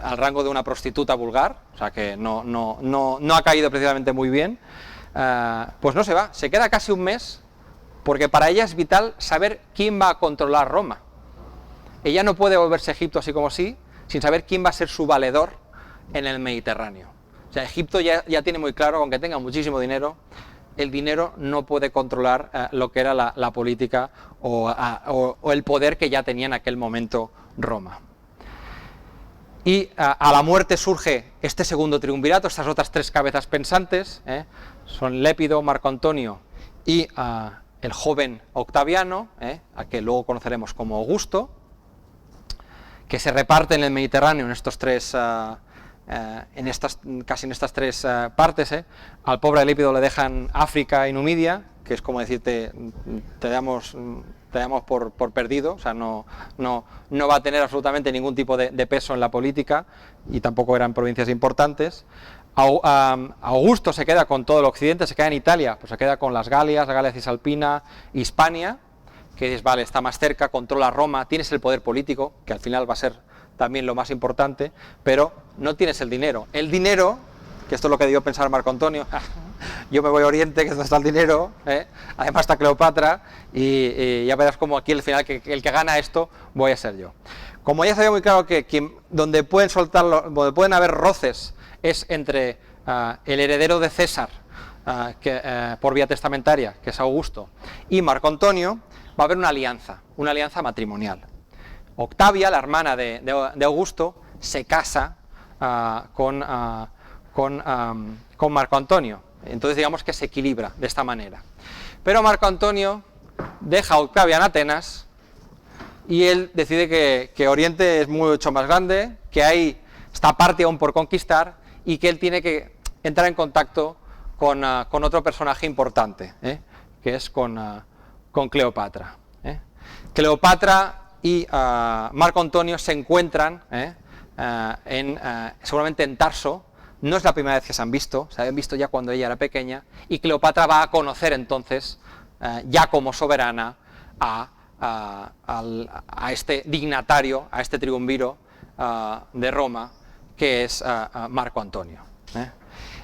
al rango de una prostituta vulgar, o sea que no ha caído precisamente muy bien. Pues no se va, se queda casi un mes, porque para ella es vital saber quién va a controlar Roma. Ella no puede volverse a Egipto así como así, sin saber quién va a ser su valedor en el Mediterráneo. O sea, Egipto ya tiene muy claro, aunque tenga muchísimo dinero, el dinero no puede controlar lo que era la política o el poder que ya tenía en aquel momento Roma. Y a la muerte surge este segundo triunvirato, estas otras tres cabezas pensantes, son Lépido, Marco Antonio y el joven Octaviano, a que luego conoceremos como Augusto, que se reparten en el Mediterráneo en estos tres, casi en estas tres partes. Al pobre Lépido le dejan África y Numidia, que es como decirte, te damos por perdido, o sea, no va a tener absolutamente ningún tipo de peso en la política, y tampoco eran provincias importantes. Augusto se queda con todo el occidente, se queda en Italia, pues se queda con las Galias, la Galia Cisalpina, Hispania, que es, vale, está más cerca, controla Roma, tienes el poder político, que al final va a ser también lo más importante, pero no tienes el dinero. El dinero, que esto es lo que debió pensar Marco Antonio, yo me voy a Oriente, que es donde está el dinero, además está Cleopatra, y ya verás como aquí al final el que gana esto voy a ser yo. Como ya sabía muy claro que donde pueden haber roces es entre el heredero de César, por vía testamentaria, que es Augusto, y Marco Antonio, va a haber una alianza matrimonial. Octavia, la hermana de Augusto, se casa con Marco Antonio. Entonces digamos que se equilibra de esta manera. Pero Marco Antonio deja a Octavia en Atenas y él decide que Oriente es mucho más grande, que hay esta parte aún por conquistar y que él tiene que entrar en contacto con otro personaje importante, que es con Cleopatra. Cleopatra y Marco Antonio se encuentran seguramente en Tarso. No es la primera vez que se han visto, se habían visto ya cuando ella era pequeña, y Cleopatra va a conocer entonces, ya como soberana, a este dignatario, a este triunviro de Roma, que es Marco Antonio.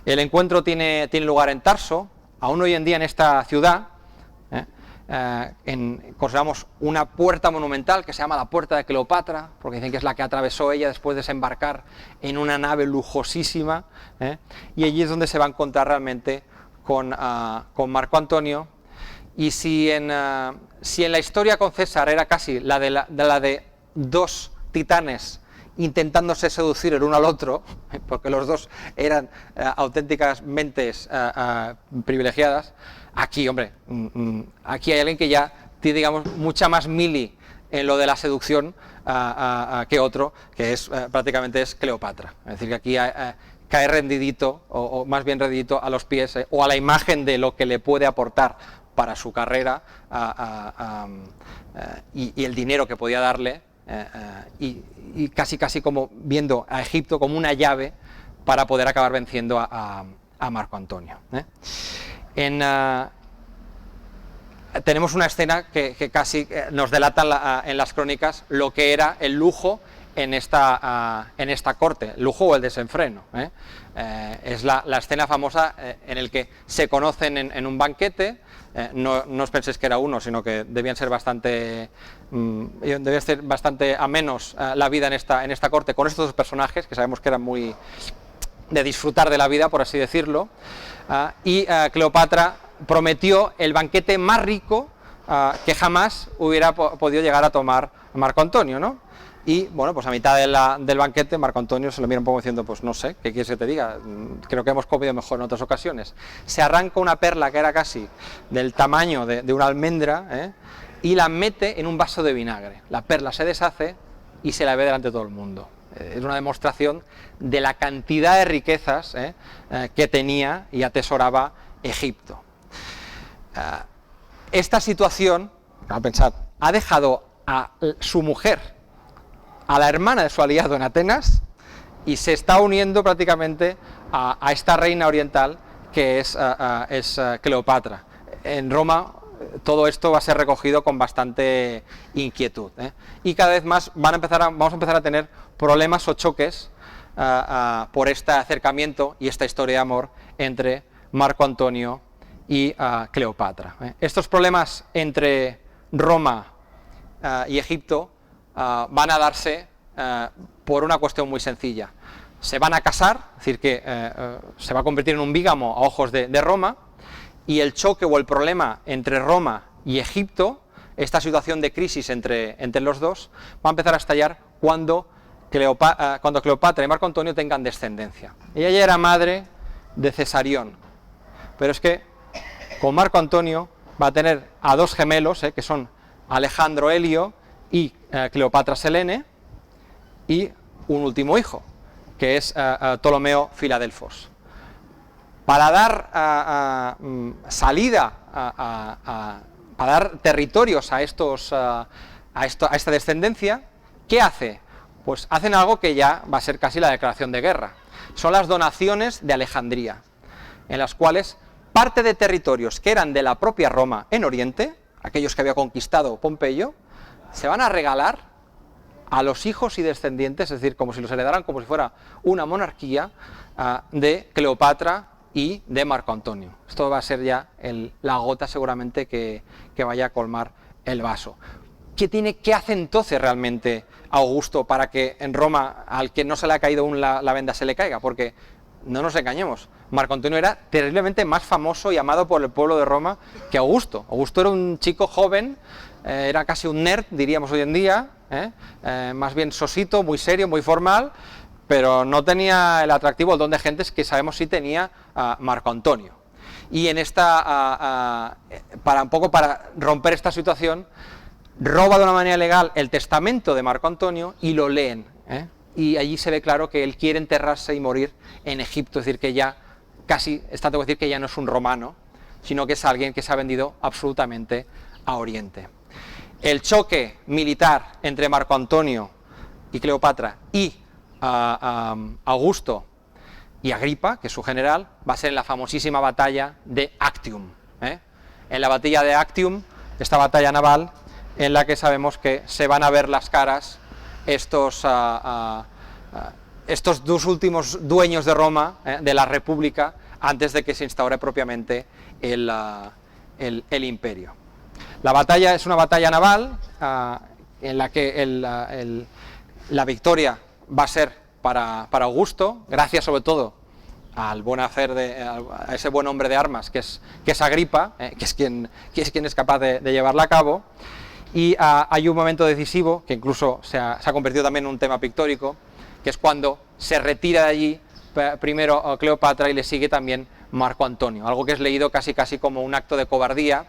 El encuentro tiene lugar en Tarso, aún hoy en día en esta ciudad. Consideramos una puerta monumental que se llama la Puerta de Cleopatra, porque dicen que es la que atravesó ella después de desembarcar en una nave lujosísima, y allí es donde se va a encontrar realmente con Marco Antonio. Y si en la historia con César era casi la de dos titanes intentándose seducir el uno al otro, porque los dos eran auténticas mentes privilegiadas, aquí, hombre, aquí hay alguien que ya tiene, digamos, mucha más mili en lo de la seducción que otro, que es prácticamente es Cleopatra. Es decir, que aquí cae rendidito, o más bien rendidito a los pies, o a la imagen de lo que le puede aportar para su carrera y el dinero que podía darle, y casi como viendo a Egipto como una llave para poder acabar venciendo a Marco Antonio. Tenemos una escena que casi nos delata en las crónicas lo que era el lujo en esta corte, el lujo o el desenfreno. Es la escena famosa en el que se conocen en un banquete. No os penséis que era uno, sino que debía ser bastante a menos la vida en esta corte con estos dos personajes que sabemos que eran muy de disfrutar de la vida, por así decirlo, y Cleopatra prometió el banquete más rico que jamás hubiera podido llegar a tomar Marco Antonio, ¿no? Y bueno, pues a mitad del banquete Marco Antonio se lo mira un poco diciendo, pues no sé, ¿qué quieres que te diga? Creo que hemos comido mejor en otras ocasiones. Se arranca una perla que era casi del tamaño de una almendra, y la mete en un vaso de vinagre. La perla se deshace y se la ve delante de todo el mundo. Es una demostración de la cantidad de riquezas que tenía y atesoraba Egipto. Esta situación, pensad, ha dejado a su mujer, a la hermana de su aliado en Atenas, y se está uniendo prácticamente a esta reina oriental que es Cleopatra. En Roma todo esto va a ser recogido con bastante inquietud, y cada vez más vamos a empezar a tener problemas o choques por este acercamiento y esta historia de amor entre Marco Antonio y Cleopatra. Estos problemas entre Roma y Egipto van a darse por una cuestión muy sencilla. Se van a casar, es decir, que se va a convertir en un bígamo a ojos de Roma, y el choque o el problema entre Roma y Egipto, esta situación de crisis entre los dos, va a empezar a estallar cuando Cleopatra y Marco Antonio tengan descendencia. Ella ya era madre de Cesarión, pero es que con Marco Antonio va a tener a dos gemelos, que son Alejandro Helio y Cleopatra Selene, y un último hijo, que es Ptolomeo Filadelfos. Para dar salida, para dar territorios a esta descendencia, ¿qué hace? Pues hacen algo que ya va a ser casi la declaración de guerra. Son las donaciones de Alejandría, en las cuales parte de territorios que eran de la propia Roma en Oriente, aquellos que había conquistado Pompeyo, se van a regalar a los hijos y descendientes, es decir, como si los heredaran como si fuera una monarquía de Cleopatra y de Marco Antonio. Esto va a ser ya la gota seguramente que vaya a colmar el vaso. ¿Qué hace entonces realmente Augusto para que en Roma, al que no se le ha caído aún la venda, se le caiga? Porque no nos engañemos, Marco Antonio era terriblemente más famoso y amado por el pueblo de Roma que Augusto. Augusto era un chico joven, era casi un nerd, diríamos hoy en día, más bien sosito, muy serio, muy formal, pero no tenía el atractivo, el don de gentes que sabemos sí tenía Marco Antonio. Y en para romper esta situación, roba de una manera legal el testamento de Marco Antonio y lo leen, y allí se ve claro que él quiere enterrarse y morir en Egipto, es decir, que ya casi, es tanto decir que ya no es un romano, sino que es alguien que se ha vendido absolutamente a Oriente. El choque militar entre Marco Antonio y Cleopatra y Augusto y Agripa, que es su general, va a ser en la famosísima batalla de Actium. En la batalla de Actium, esta batalla naval, en la que sabemos que se van a ver las caras estos dos últimos dueños de Roma, de la República, antes de que se instaure propiamente el imperio. La batalla es una batalla naval en la que la victoria va a ser para Augusto, gracias sobre todo al buen hacer a ese buen hombre de armas que es Agripa, que es quien es capaz de llevarla a cabo. Y hay un momento decisivo que incluso se ha convertido también en un tema pictórico, que es cuando se retira de allí primero Cleopatra y le sigue también Marco Antonio, algo que es leído casi como un acto de cobardía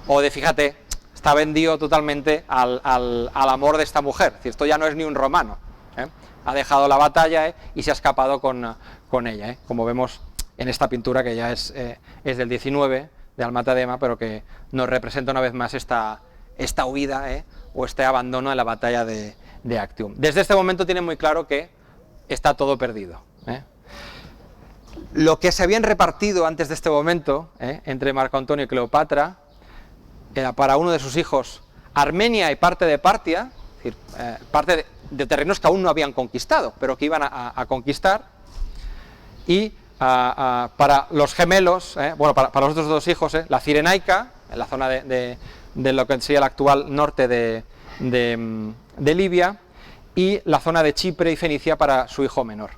o de, fíjate, está vendido totalmente al amor de esta mujer. Es decir, esto ya no es ni un romano. Ha dejado la batalla y se ha escapado con ella. Como vemos en esta pintura, que ya es del 19, de Almatadema, pero que nos representa una vez más esta huida o este abandono en la batalla de Actium. Desde este momento tienen muy claro que está todo perdido. Lo que se habían repartido antes de este momento entre Marco Antonio y Cleopatra era para uno de sus hijos Armenia y parte de Partia, es decir, parte de terrenos que aún no habían conquistado, pero que iban a conquistar, y para los gemelos, para los otros dos hijos, la Cirenaica, en la zona de lo que sería el actual norte de Libia, y la zona de Chipre y Fenicia para su hijo menor.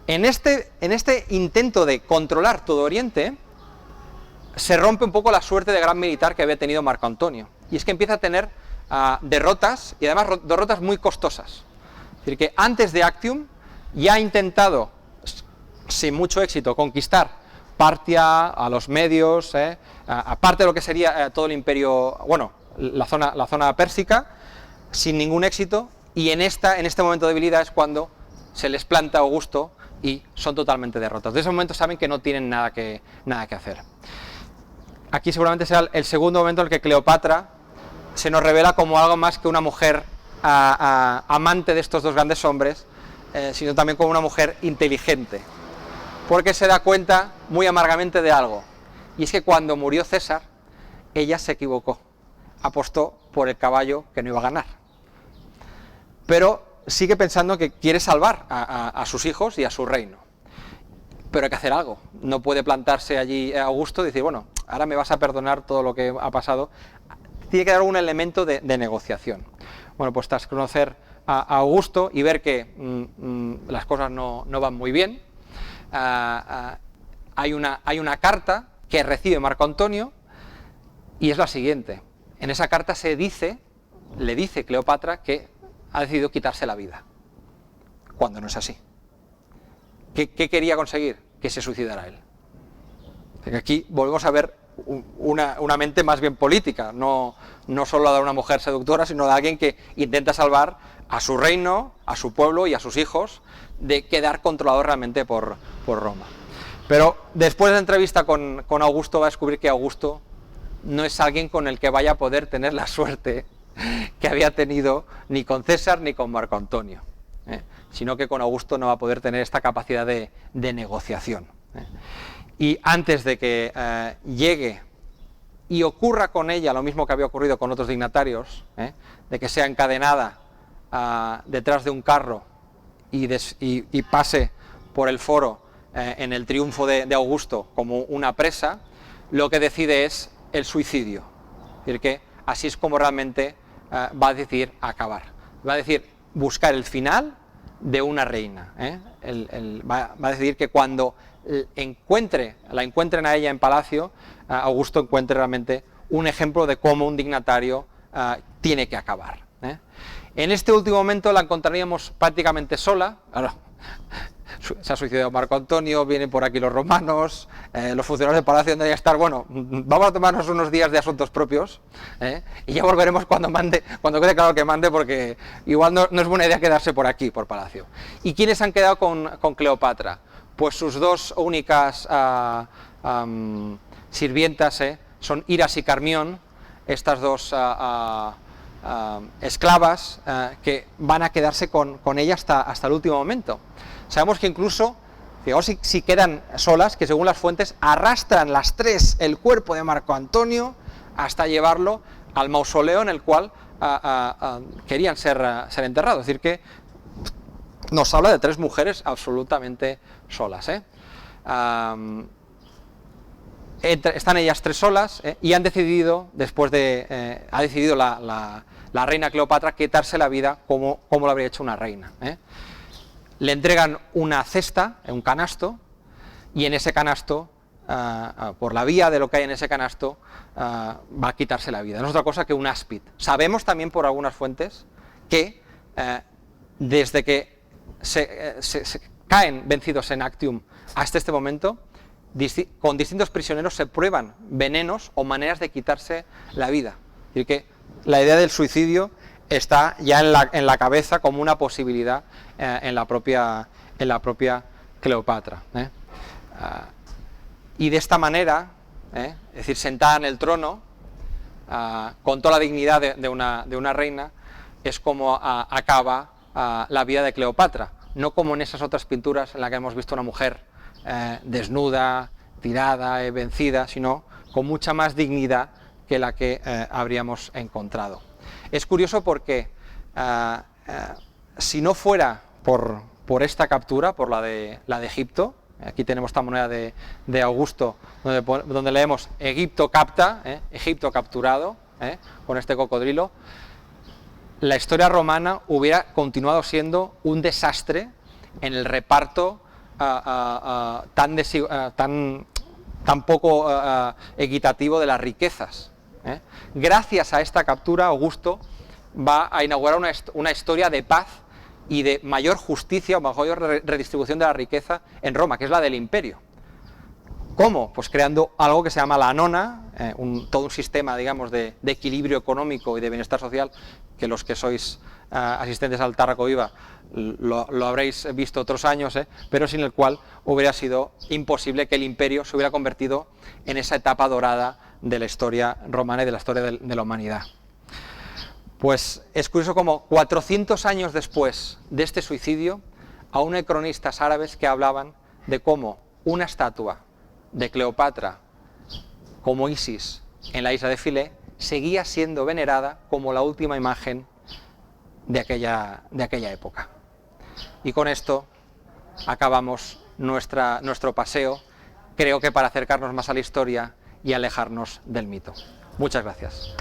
En este intento de controlar todo Oriente, se rompe un poco la suerte de gran militar que había tenido Marco Antonio, y es que empieza a tener derrotas, y además derrotas muy costosas. Es decir, que antes de Actium ya ha intentado, sin mucho éxito, conquistar Partia, a los medios, aparte de lo que sería todo el imperio, la zona pérsica, sin ningún éxito, y en este momento de debilidad es cuando se les planta Augusto y son totalmente derrotados. De ese momento saben que no tienen nada que hacer. Aquí seguramente será el segundo momento en el que Cleopatra se nos revela como algo más que una mujer amante de estos dos grandes hombres, sino también como una mujer inteligente, porque se da cuenta muy amargamente de algo, y es que cuando murió César, ella se equivocó, apostó por el caballo que no iba a ganar, pero sigue pensando que quiere salvar a sus hijos y a su reino, pero hay que hacer algo. No puede plantarse allí Augusto y decir, bueno, ahora me vas a perdonar todo lo que ha pasado. Tiene que dar un elemento de negociación. Bueno, pues tras conocer a Augusto y ver que las cosas no van muy bien, hay una carta que recibe Marco Antonio, y es la siguiente. En esa carta le dice Cleopatra que ha decidido quitarse la vida, cuando no es así. ¿Qué quería conseguir? Que se suicidara él. Aquí volvemos a ver una mente más bien política, no solo la de una mujer seductora, sino de alguien que intenta salvar a su reino, a su pueblo y a sus hijos de quedar controlados realmente por Roma. Pero después de la entrevista con Augusto, va a descubrir que Augusto no es alguien con el que vaya a poder tener la suerte que había tenido ni con César ni con Marco Antonio, sino que con Augusto no va a poder tener esta capacidad de negociación. Y antes de que llegue y ocurra con ella lo mismo que había ocurrido con otros dignatarios, de que sea encadenada detrás de un carro y pase por el foro en el triunfo de Augusto como una presa, lo que decide es el suicidio. Es decir, que así es como realmente va a decidir acabar. Va a decir buscar el final de una reina. Va a decidir que cuando la encuentren a ella en palacio, Augusto encuentre realmente un ejemplo de cómo un dignatario tiene que acabar. En este último momento la encontraríamos prácticamente sola. Ahora, se ha suicidado Marco Antonio, vienen por aquí los romanos, los funcionarios del palacio tendrían que estar, vamos a tomarnos unos días de asuntos propios, y ya volveremos cuando quede claro que mande, porque igual no es buena idea quedarse por aquí, por palacio. ¿Y quiénes han quedado con Cleopatra? Pues sus dos únicas sirvientas son Iras y Carmión, estas dos esclavas que van a quedarse con ella hasta el último momento. Sabemos que incluso, fijaos si quedan solas, que según las fuentes arrastran las tres el cuerpo de Marco Antonio hasta llevarlo al mausoleo en el cual querían ser enterrados. Es decir, que nos habla de tres mujeres absolutamente solas. Están ellas tres solas y han decidido, ha decidido la reina Cleopatra quitarse la vida como lo habría hecho una reina. Le entregan una cesta, un canasto, y en ese canasto, por la vía de lo que hay en ese canasto, va a quitarse la vida. No es otra cosa que un áspid. Sabemos también por algunas fuentes que desde que se caen vencidos en Actium hasta este momento, con distintos prisioneros se prueban venenos o maneras de quitarse la vida. Es decir, que la idea del suicidio está ya en la cabeza como una posibilidad en la propia Cleopatra. Y de esta manera, es decir, sentada en el trono, con toda la dignidad de una reina, es como acaba la vida de Cleopatra, no como en esas otras pinturas en las que hemos visto una mujer desnuda, tirada, vencida, sino con mucha más dignidad que la que habríamos encontrado. Es curioso porque si no fuera por esta captura, por la de Egipto, aquí tenemos esta moneda de Augusto, donde leemos Egipto capta, Egipto capturado, con este cocodrilo, la historia romana hubiera continuado siendo un desastre en el reparto tan poco equitativo de las riquezas. Gracias a esta captura, Augusto va a inaugurar una historia de paz y de mayor justicia o mayor redistribución de la riqueza en Roma, que es la del imperio. ¿Cómo? Pues creando algo que se llama la anona, todo un sistema, digamos, de equilibrio económico y de bienestar social, que los que sois asistentes al Tárraco Viva lo habréis visto otros años, pero sin el cual hubiera sido imposible que el imperio se hubiera convertido en esa etapa dorada de la historia romana y de la historia de la humanidad. Pues es curioso como 400 años después de este suicidio, aún hay cronistas árabes que hablaban de cómo una estatua de Cleopatra como Isis en la isla de Filé seguía siendo venerada como la última imagen de aquella época. Y con esto acabamos nuestro paseo, creo que para acercarnos más a la historia y alejarnos del mito. Muchas gracias.